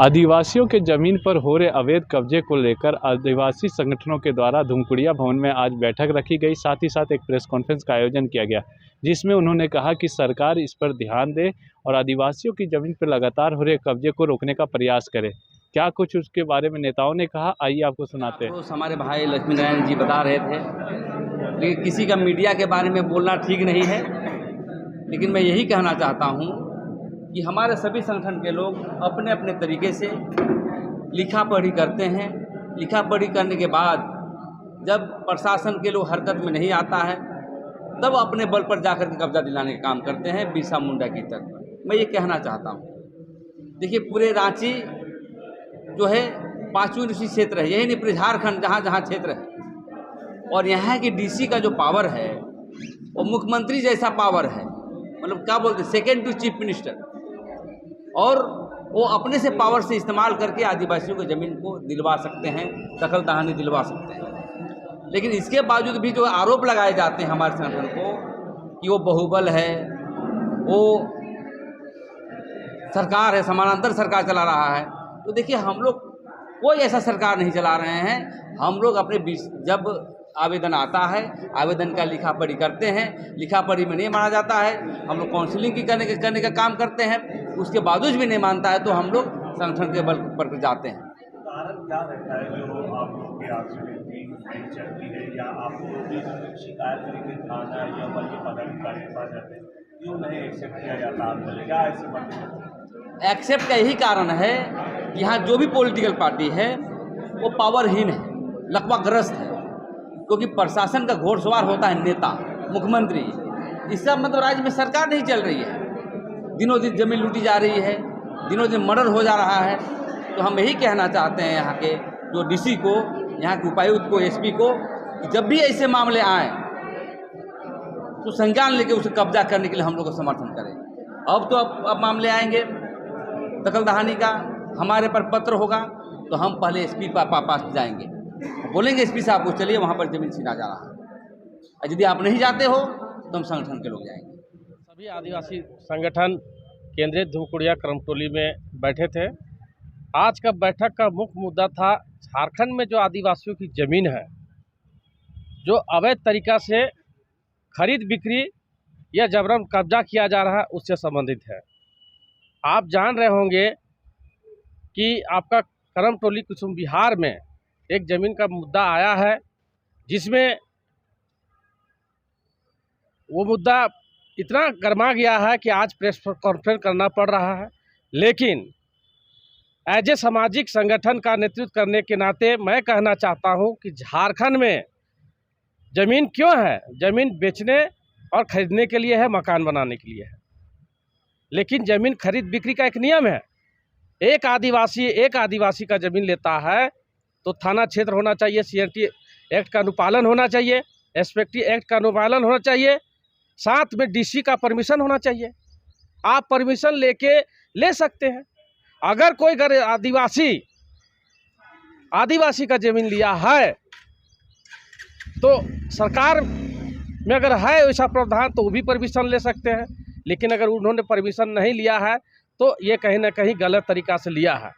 आदिवासियों के जमीन पर हो रहे अवैध कब्जे को लेकर आदिवासी संगठनों के द्वारा धूमकुड़िया भवन में आज बैठक रखी गई। साथ ही साथ एक प्रेस कॉन्फ्रेंस का आयोजन किया गया, जिसमें उन्होंने कहा कि सरकार इस पर ध्यान दे और आदिवासियों की जमीन पर लगातार हो रहे कब्जे को रोकने का प्रयास करे। क्या कुछ उसके बारे में नेताओं ने कहा, आइए आपको सुनाते हैं। हमारे भाई लक्ष्मी नारायण जी बता रहे थे, लेकिन किसी का मीडिया के बारे में बोलना ठीक नहीं है। लेकिन मैं यही कहना चाहता हूँ कि हमारे सभी संगठन के लोग अपने अपने तरीके से लिखा पढ़ी करते हैं। लिखा पढ़ी करने के बाद जब प्रशासन के लोग हरकत में नहीं आता है, तब अपने बल पर जाकर के कब्जा दिलाने का काम करते हैं, बिरसा मुंडा की तरह। मैं ये कहना चाहता हूँ, देखिए पूरे रांची जो है 5वीं यूनिवर्सिटी क्षेत्र है, यही नहीं पूरे झारखंड जहाँ जहाँ क्षेत्र है, और यहाँ की डीसी का जो पावर है वो मुख्यमंत्री जैसा पावर है। मतलब क्या बोलते, सेकेंड टू चीफ मिनिस्टर। और वो अपने से पावर से इस्तेमाल करके आदिवासियों की ज़मीन को दिलवा सकते हैं, दखल दहानी दिलवा सकते हैं। लेकिन इसके बावजूद भी जो आरोप लगाए जाते हैं हमारे संगठन को कि वो बाहुबल है, वो सरकार है, समानांतर सरकार चला रहा है, तो देखिए हम लोग कोई ऐसा सरकार नहीं चला रहे हैं। हम लोग अपने जब आवेदन आता है, आवेदन का लिखा पढ़ी करते हैं, लिखा पढ़ी में नहीं माना जाता है, हम लोग काउंसलिंग की करने का काम करते हैं, उसके बावजूद भी नहीं मानता है तो हम लोग संगठन के बल पर जाते हैं। कारण क्या रहता है जो आप लोग के नहीं चलती है, या आप लोग भी शिकायत करके थाना या बल्कि पदाधिकारी के पास जाते हैं, क्यों नहीं एक्सेप्ट किया जाता? आप क्या ऐसी बात? एक्सेप्ट का यही कारण है कि यहाँ जो भी पॉलिटिकल पार्टी है वो पावरहीन है, लकवाग्रस्त है, क्योंकि प्रशासन का घोड़सवार होता है नेता, मुख्यमंत्री। इसका मतलब राज्य में सरकार नहीं चल रही है, दिनों दिन जमीन लूटी जा रही है, दिनों दिन मर्डर हो जा रहा है। तो हम यही कहना चाहते हैं यहाँ के जो डीसी को, यहाँ के उपायुक्त को, एसपी को, कि जब भी ऐसे मामले आए तो संज्ञान लेके उसे कब्जा करने के लिए हम लोग को समर्थन करें। अब तो अब मामले आएंगे दखल दहानी का, हमारे पर पत्र होगा तो हम पहले एसपी पास जाएंगे, बोलेंगे एसपी साहब को चलिए वहाँ पर जमीन छीना जा रहा है। यदि आप नहीं जाते हो तो हम संगठन के लोग जाएंगे। सभी आदिवासी संगठन केंद्रीय धूमकुड़िया कर्मटोली में बैठे थे। आज का बैठक का मुख्य मुद्दा था झारखंड में जो आदिवासियों की ज़मीन है, जो अवैध तरीक़ा से खरीद बिक्री या जबरन कब्जा किया जा रहा है, उससे संबंधित है। आप जान रहे होंगे कि आपका कर्मटोली कुसुम बिहार में एक ज़मीन का मुद्दा आया है, जिसमें वो मुद्दा इतना गर्मा गया है कि आज प्रेस कॉन्फ्रेंस करना पड़ रहा है। लेकिन एज ए सामाजिक संगठन का नेतृत्व करने के नाते मैं कहना चाहता हूं कि झारखंड में ज़मीन क्यों है? ज़मीन बेचने और ख़रीदने के लिए है, मकान बनाने के लिए है। लेकिन ज़मीन खरीद बिक्री का एक नियम है। एक आदिवासी का ज़मीन लेता है तो थाना क्षेत्र होना चाहिए, CRT एक्ट का अनुपालन होना चाहिए, SPT एक्ट का अनुपालन होना चाहिए, साथ में DC का परमिशन होना चाहिए। आप परमिशन ले सकते हैं। अगर कोई आदिवासी का ज़मीन लिया है तो सरकार में अगर है वैसा प्रावधान तो वो भी परमिशन ले सकते हैं। लेकिन अगर उन्होंने परमिशन नहीं लिया है तो ये कहीं ना कहीं गलत तरीक़ा से लिया है।